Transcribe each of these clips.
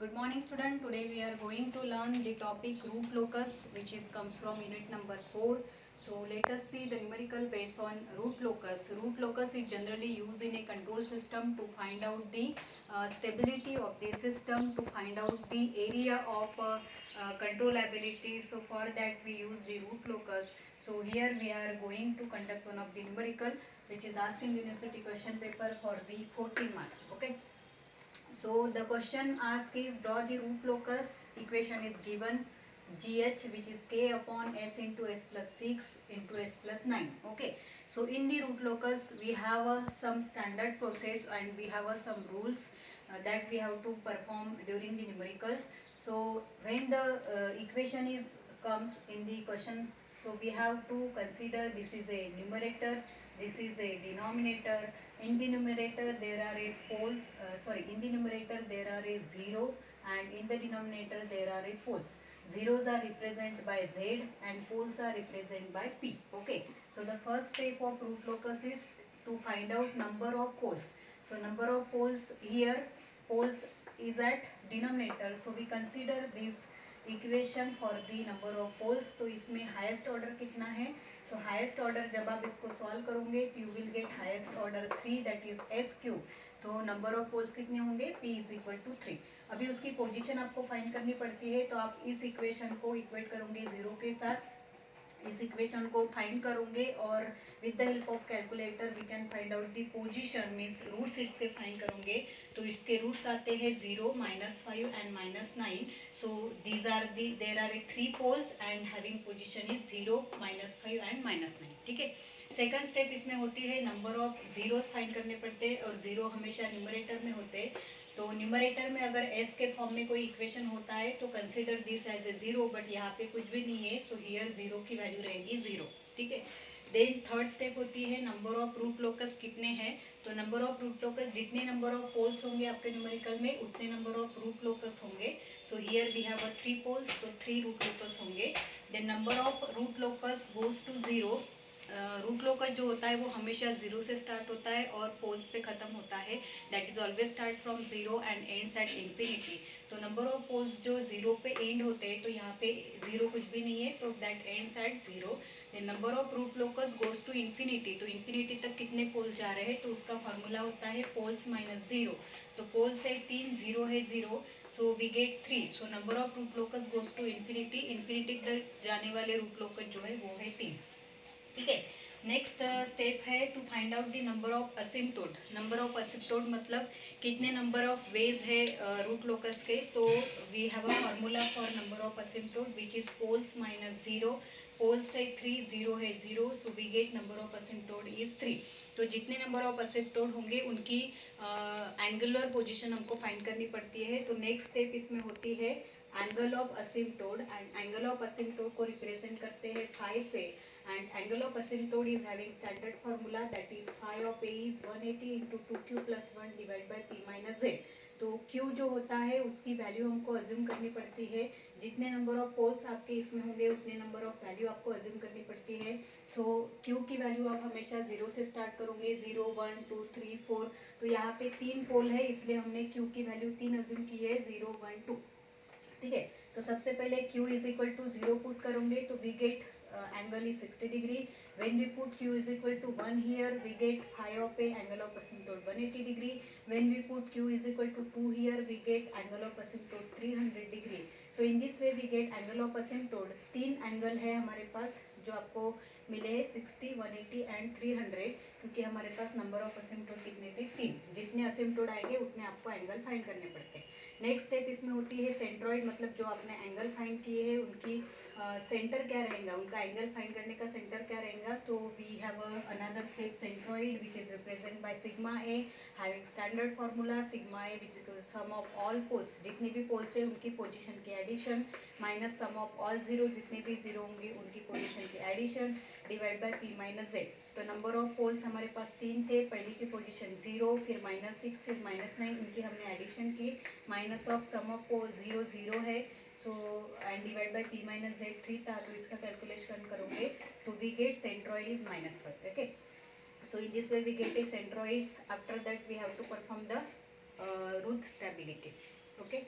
Good morning student. Today we are going to learn the topic root locus which is comes from unit number 4. So let us see the numerical based on root locus. Root locus is generally used in a control system to find out the stability of the system, to find out the area of controllability. So for that we use the root locus. So here we are going to conduct one of the numerical which is asking university question paper for the 14 marks. Okay. So the question asked is draw the root locus. Equation is given gh which is k upon s into s plus 6 into s plus 9. Okay. So in the root locus we have some standard process and we have some rules that we have to perform during the numerical. So when the equation is comes in the question, so we have to consider this is a numerator, this is a denominator. In the numerator there are a poles, in the numerator there are a 0 and in the denominator there are a poles. Zeros are represented by z and poles are represented by p. Okay. So the first step of root locus is to find out number of poles. So number of poles here, poles is at denominator. So we consider this equation for the number of poles. तो इसमें highest order कितना है? सो highest order जब आप इसको solve करोगे you will get highest order 3 that is S cube. तो number of poles कितने होंगे? p is equal to 3. अभी उसकी पोजीशन आपको फाइंड करनी पड़ती है. तो आप इस इक्वेशन को इक्वेट करोगे 0 के साथ, इस इक्वेशन को फाइंड करोगे और with the help of calculator we can find out the position. Means roots इसके फाइंड करोगे तो इसके रूट्स आते हैं 0, -5 and -9. So these are the there are a 3 poles and having position is 0, -5 and -9. ठीक है. सेकंड स्टेप इसमें होती है नंबर ऑफ जीरोस फाइंड करने पड़ते हैं और जीरो हमेशा न्यूमरेटर में होते हैं. तो न्यूमरेटर में अगर s के फॉर्म में कोई इक्वेशन होता है तो consider this as a 0, but यहाँ पे कुछ भी नहीं है. सो हियर 0 की वैल्यू रहेगी 0. ठीक है. देन थर्ड स्टेप होती है नंबर ऑफ रूट लोकस कितने हैं. तो नंबर ऑफ रूट लोकस, जितने नंबर ऑफ पोल्स होंगे आपके न्यूमेरिकल में उतने नंबर ऑफ रूट लोकस होंगे. So here we have 3 poles, तो 3 रूट लोकस होंगे. Then number of root locus goes to 0. Root locus जो होता है वो हमेशा 0 से स्टार्ट होता है और पोल्स पे ख़त्म होता है. That is always start from 0 and ends at infinity. तो नंबर ऑफ पोल्स जो 0 पे एंड होते हैं, तो यहाँ पे 0 कुछ भी नहीं है, तो that ends at 0. Number of root locus goes to infinity. तो इन्फिनिटी तक कितने पोल जा रहे हैं, तो उसका फार्मूला होता है पोल्स माइनस 0. तो पोल्स है 3, 0 है 0, so we get 3. So number of root locus goes to infinity. Infinity तक जाने वाले रूट लोकस जो है वो है 3. ठीक है. नेक्स्ट स्टेप है to find out the number of asymptote. Number of asymptote मतलब कितने नंबर ऑफ वेज है रूट लोकस के. तो we have a formula for number of asymptote which is poles minus 0. Poles है 3, 0 है 0, so we get number of asymptote is 3. तो जितने number of असिम्प्टोट होंगे उनकी एंगुलर पोजीशन हमको फाइंड करनी पड़ती है. तो नेक्स्ट स्टेप इसमें होती है angle of asymptote. And angle of asymptote को रिप्रेजेंट करते हैं फाई से. And angle of asymptote is having standard formula, that is phi of A is 180 into 2q plus 1 divided by p minus z. तो q जो होता है उसकी value हमको अज्यूम करनी पड़ती है. जितने नंबर ऑफ पोल्स आपके इसमें होंगे उतने नंबर ऑफ वैल्यू आपको अज्यूम करनी पड़ती है. सो q की वैल्यू आप हमेशा 0 से स्टार्ट करोगे. 0, 1, 2, 3, 4. तो यहाँ पे 3 पोल है इसलिए हमने q की वैल्यू 3 अज्यूम की है, 0, 1, 2. ठीक है. तो सबसे पहले q is equal to 0 put करोगे तो we get angle is 60 degree. When we put q is equal to 1 here, we get phi of A, angle of asymptote 180 degree. When we put q is equal to 2 here, we get angle of asymptote 300 degree. So in this way we get angle of asymptote. 3 angle है हमारे पास जो आपको मिले हैं 60, 180 and 300, क्योंकि हमारे पास number of असिम्प्टोट कितने थे 3. जितने असिम्प्टोट आएंगे उतने आपको एंगल फाइंड करने पड़ते हैं. नेक्स्ट स्टेप इसमें होती है सेंट्रॉइड. मतलब जो आपने एंगल फाइंड किए हैं उनकी सेंटर क्या रहेगा, उनका एंगल फाइंड करने का सेंटर क्या रहेगा. तो we have another step centroid which is represent by sigma A having standard formula. Sigma A which is sum of all poles, जितने भी पोल्स है उनकी पोजीशन की addition, minus sum of all zero, जितने भी जीरो होंगे उनकी position की addition, divide by P minus Z. तो नंबर ऑफ पोल्स हमारे पास 3 थे. पहले की पोजीशन 0, फिर -6, फिर -9, इनकी हमने एडिशन की. Minus of sum of pole 0, 0 है. So and divide by P minus Z 3 था. तो इसका कैलकुलेशन करोगे तो we get centroid is -5. Okay. So in this way we get a centroids. After that we have to perform the root stability. Okay.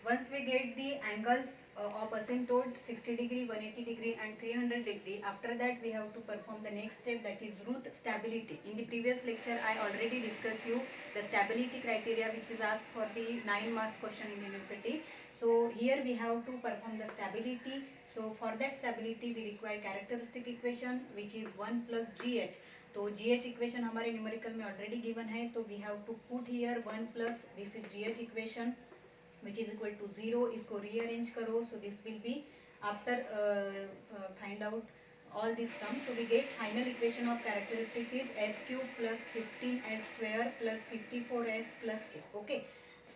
Once we get the angles of asymptote 60 degree, 180 degree and 300 degree, after that we have to perform the next step, that is root stability. In the previous lecture I already discussed you the stability criteria which is asked for the 9 marks question in university. So here we have to perform the stability. So for that stability we require characteristic equation which is 1 plus gh. तो gh equation हमारे numerical में already given है, तो we have to put here 1 plus this is gh equation which is equal to 0. इसको rearrange करो, so this will be after find out all this term, so we get final equation of characteristic is s cube plus 15s square plus 54s plus a. Okay,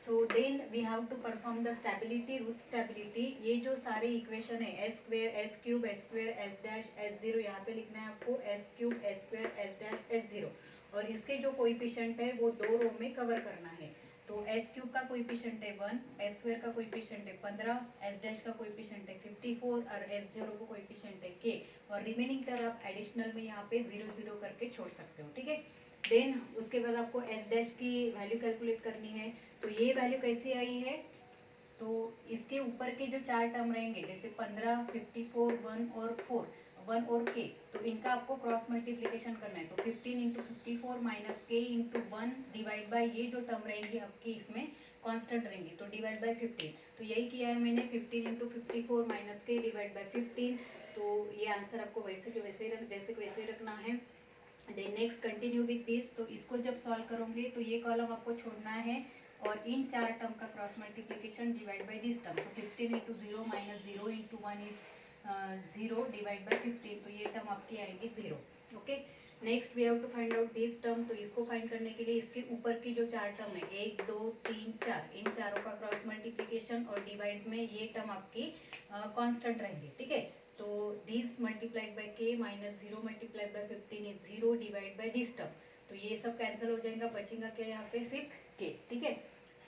so then we have to perform the stability, root stability. ये जो सारे equation है s square, s cube, s square, s dash, s 0, यहाँ पे लिखना है आपको s cube, s square, s dash, s 0, और इसके जो कोएफिशिएंट है वो दो रो में कवर करना है. तो एस क्यूब का कोएफिशिएंट है 1, एस स्क्वायर का कोएफिशिएंट है 15, एस डैश का कोएफिशिएंट है 54 और एस जीरो का कोएफिशिएंट है k, और रिमेनिंग टर्म आप एडिशनल में यहाँ पे 0 0 करके छोड़ सकते हो. ठीक है, देन उसके बाद आपको एस डैश की वैल्यू कैलकुलेट करनी है. तो ये वैल्यू कैसी आई है, तो इसके ऊपर के जो चार टर्म रहेंगे जैसे 15, 54, 1 और 4, 1 और k, तो इनका आपको क्रॉस मल्टीप्लिकेशन करना है. तो 15 इंटू 54 माइनस के इंटू 1 डिवाइड बाई ये जो टर्म रहेंगी आपकी इसमें कांस्टेंट रहेंगी, तो डिवाइड बाई 15. तो यही किया है मैंने, 15 इंटू 54 माइनस के डिवाइड बाई 15. तो ये आंसर आपको वैसे के वैसे ही जैसे के वैसे रखना है. Then next continue with this. तो इसको जब सॉल्व करोगे तो ये कॉलम आपको छोड़ना है और इन चार टर्म का cross multiplication divide by this term. तो 15 into 0 minus 0 into 1 is 0 divide by 15, तो ये टर्म आपकी आएंगी 0. Okay, next we have to find out this term. तो इसको फाइंड करने के लिए इसके ऊपर की जो चार टर्म है 1 2 3 4, इन चारों का क्रॉस मल्टीप्लिकेशन और डिवाइड में ये टर्म आपकी कांस्टेंट रहेंगे. ठीक है, तो this multiplied by k minus 0 multiplied by 15 is 0 divide by this term. तो ये सब कैंसिल हो जाएगा, बचेगा क्या यहाँ पे, सिर्फ k. ठीक है,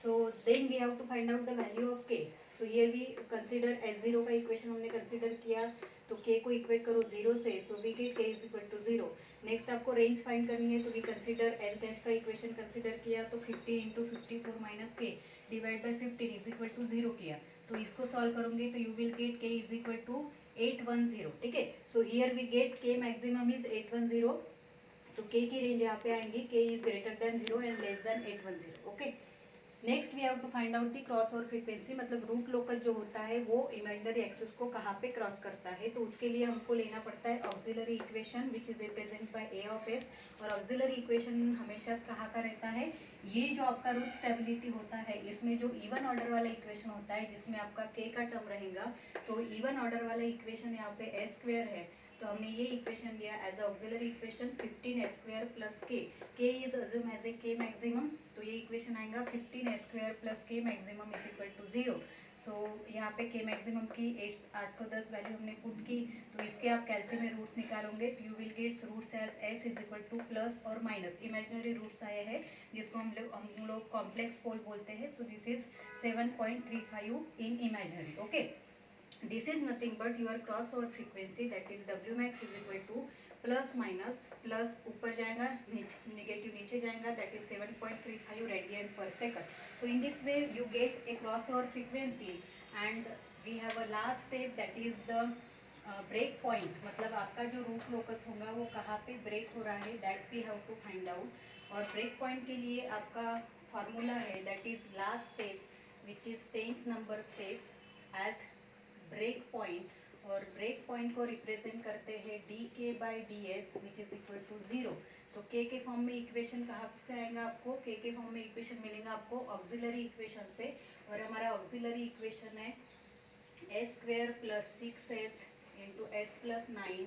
so then we have to find out the value of k. So here we consider s0 का इक्वेशन हमने कंसीडर किया, तो k को इक्वेट करो 0 से, so we get k is equal to 0. Next आपको रेंज फाइंड करनी है, तो वी कंसीडर s डैश का इक्वेशन कंसीडर किया, तो 50 into 54 minus k divide by 15 is equal to 0 किया. तो इसको सॉल्व करोगे तो you will get k is equal to 810. ठीक है, so here we get k maximum is 810. तो k की रेंज यहाँ पे आएंगी k is greater than 0 and less than 810. Okay, next we have to find out the cross over frequency, मतलब root local जो होता है वो इमेजिनरी एक्सिस को कहाँ पे क्रॉस करता है. तो उसके लिए हमको लेना पड़ता है auxiliary equation which is represent bye a of s. और ऑक्सिलरी इक्वेशन हमेशा कहाँ का रहता है, ये जो आपका रूट स्टेबिलिटी होता है इसमें जो इवन ऑर्डर वाला इक्वेशन होता है जिसमें आपका k का टर्म रहेगा. तो इवन ऑर्डर वाला इक्वेशन यहाँ पे s स्क्वायर है, तो हमने ये इक्वेशन लिया as auxiliary equation 15s square plus k is assume as a k maximum. तो ये इक्वेशन आएगा 15s square plus k maximum is equal to 0. सो यहाँ पे k मैक्सिमम की 810 वैल्यू हमने पुट की, तो इसके आप कैल्सियम में रूट्स निकालोगे तो you will gets roots as s is equal to plus और माइनस. इमेजिनरी रूट्स आए हैं जिसको हम लोग कॉम्प्लेक्स पोल बोलते हैं. So this is 7.35 in imaginary. Okay, this is nothing but your crossover frequency, that is W max is equal to plus minus, plus ऊपर जाएगा नेगेटिव नीचे जाएगा, that is 7.35 radian per second. So in this way you get a crossover frequency and we have a last step that is the break point. मतलब आपका जो root locus होगा वो कहाँ पे ब्रेक हो रहा है that we have to find out. और ब्रेक पॉइंट के लिए आपका फार्मूला है that is last step which is 10th number step as break point. और ब्रेक पॉइंट को रिप्रेजेंट करते हैं dk by d s which is equal to 0. तो k के फॉर्म में इक्वेशन कहाँ से आएगा आपको, k के फॉर्म में इक्वेशन मिलेगा आपको ऑक्सिलरी इक्वेशन से. और हमारा ऑक्सिलरी इक्वेशन है s square plus 6s into s plus 9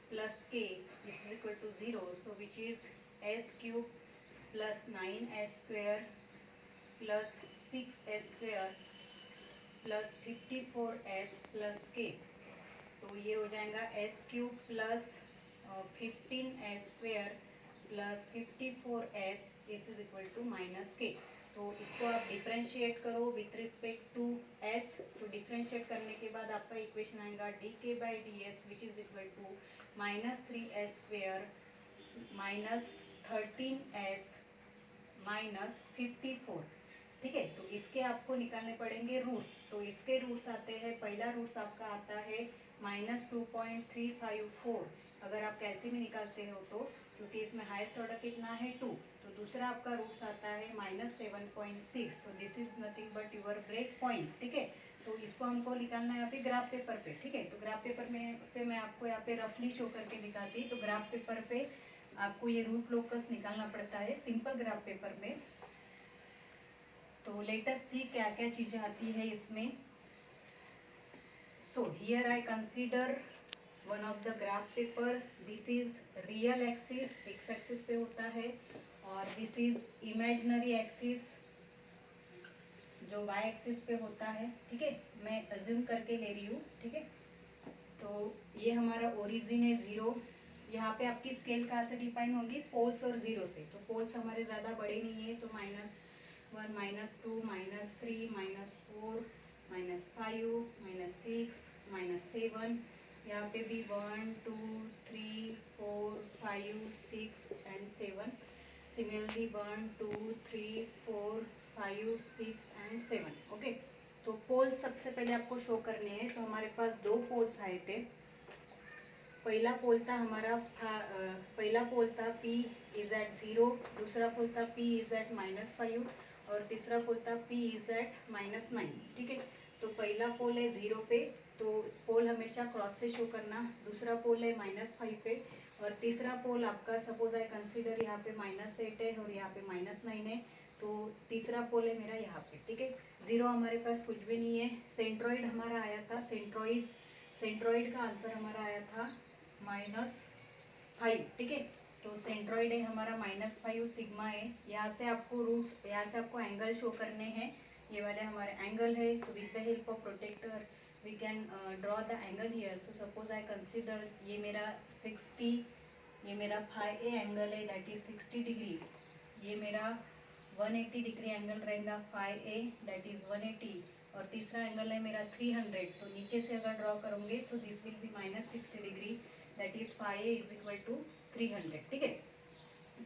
plus k which is equal to 0. So which is s cube plus 9s square plus 6s square plus 54s plus k. तो ये हो जाएगा s cube plus 15s square plus 54s is equal to minus k. तो इसको आप differentiate करो with respect to s. तो differentiate करने के बाद आपका इक्वेशन आएगा dk by d s which is equal to minus 3s square minus 13s minus 54. ठीक है, तो इसके आपको निकालने पड़ेंगे रूट्स। तो इसके रूट्स आते हैं, पहला रूट्स आपका आता है -2.354, अगर आप कैसे भी निकालते हो तो, क्योंकि इसमें हाईएस्ट ऑर्डर कितना है 2। तो दूसरा आपका रूट्स आता है -7.6, so this is nothing but your break point, ठीक है। तो इसको हमको निकालना है यहाँ पे ग्राफ पेपर पे, ठीक है। तो ग्राफ पेपर में मैं आपको यहाँ पे रफली शो करके दिखाती। तो ग्राफ पेपर पे आपको ये रूट लोकस निकालना पड़ता है सिंपल ग्राफ पेपर में। तो लेट अस सी क्या क्या चीजें आती है इसमें। So here I consider one of the graph paper, this is real axis, x axis पे होता है, और दिस इज इमेजिनरी एक्सिस जो वाई एक्सिस पे होता है, ठीक है। मैं अज्यूम करके ले रही हूँ, ठीक है। तो ये हमारा ओरिजिन है 0। यहाँ पे आपकी स्केल कहाँ से डिफाइन होगी, पोल्स और 0 से। तो पोल्स हमारे ज़्यादा बड़े नहीं है, तो -1, -2, -3, -4, -5, -6, -7, यहाँ पे भी 1, 2, 3, 4, 5, 6 एंड 7। Similarly 1, 2, 3, 4, 5, 6 and 7, okay. तो पोल्स सबसे पहले आपको शो करने हैं। तो हमारे पास 2 पोल्स आए थे। पहला पोल था हमारा पहला पोल था P इज एट 0, दूसरा पोल था P इज एट -5 और तीसरा पोल था P इज एट -9, ठीक है। तो पहला पोल है 0 पे, तो पोल हमेशा क्रॉस से शो करना। दूसरा पोल है -5 पे, और तीसरा पोल आपका सपोज आई कंसीडर यहाँ पे -8 है और यहाँ पे -9 है। तो तीसरा पोल है मेरा यहाँ पे, ठीक है। 0 हमारे पास कुछ भी नहीं है। सेंट्रॉइड हमारा आया था, सेंट्रॉइड का आंसर हमारा आया था -5, ठीक है। तो सेंट्रॉइड है हमारा -5 सिग्मा है। यहाँ से आपको रूट्स, यहाँ से आपको एंगल शो करने हैं। ये वाले हमारे एंगल है। तो with the help of protractor we can draw the angle here. So suppose I consider ये मेरा 60, ये मेरा फाई ए एंगल है दैट इज 60 डिग्री। ये मेरा 180 डिग्री एंगल रहेगा फाई ए दैट इज 180, और तीसरा एंगल है मेरा 300। तो नीचे से अगर ड्रॉ करोगे so this will be -60 degree that is phi a is equal to 300, ठीक है।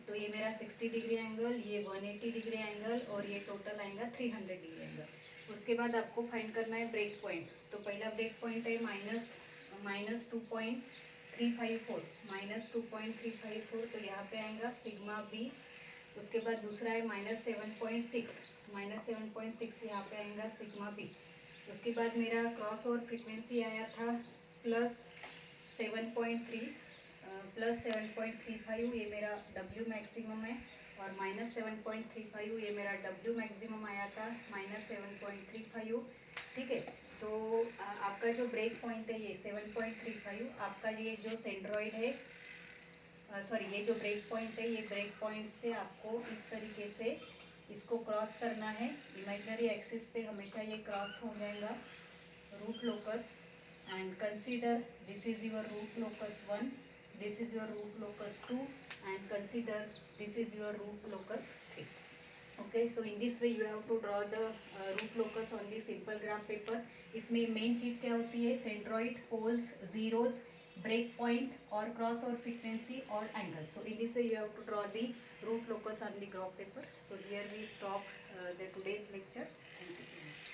तो ये मेरा 60 डिग्री एंगल, ये 180 डिग्री एंगल, और ये टोटल आएगा 300 डिग्री एंगल। उसके बाद आपको फाइंड करना है ब्रेक पॉइंट। तो पहला ब्रेक पॉइंट है -2.354, -2.354, तो यहाँ पे आएगा सिग्मा बी। उसके बाद दूसरा है -7.6, -7.6 यहाँ पे आएगा सिग्मा बी। उसके बाद मेरा क्रॉस ओवर फ्रीक्वेंसी आया था +7.3, +7.35, ये मेरा W मैक्सिमम है, और -7.35 ये मेरा W मैक्सिमम आया था, -7.35, ठीक है। तो आपका जो ब्रेक पॉइंट है ये 7.35, आपका ये जो सेंट्रॉइड है, सॉरी ये जो ब्रेक पॉइंट है, ये ब्रेक पॉइंट से आपको इस तरीके से इसको क्रॉस करना है। इमेजिनरी एक्सिस पे हमेशा ये क्रॉस हो जाएगा root locus. And consider this is your root locus 1, this is your root locus 2, and consider this is your root locus 3. Okay, so in this way you have to draw the root locus on the simple graph paper. इसमें main चीज क्या होती है, centroid, poles, zeros, break point और cross और frequency और angle. So in this way you have to draw the root locus on the graph paper. So here we stop the today's lecture. Thank you so much.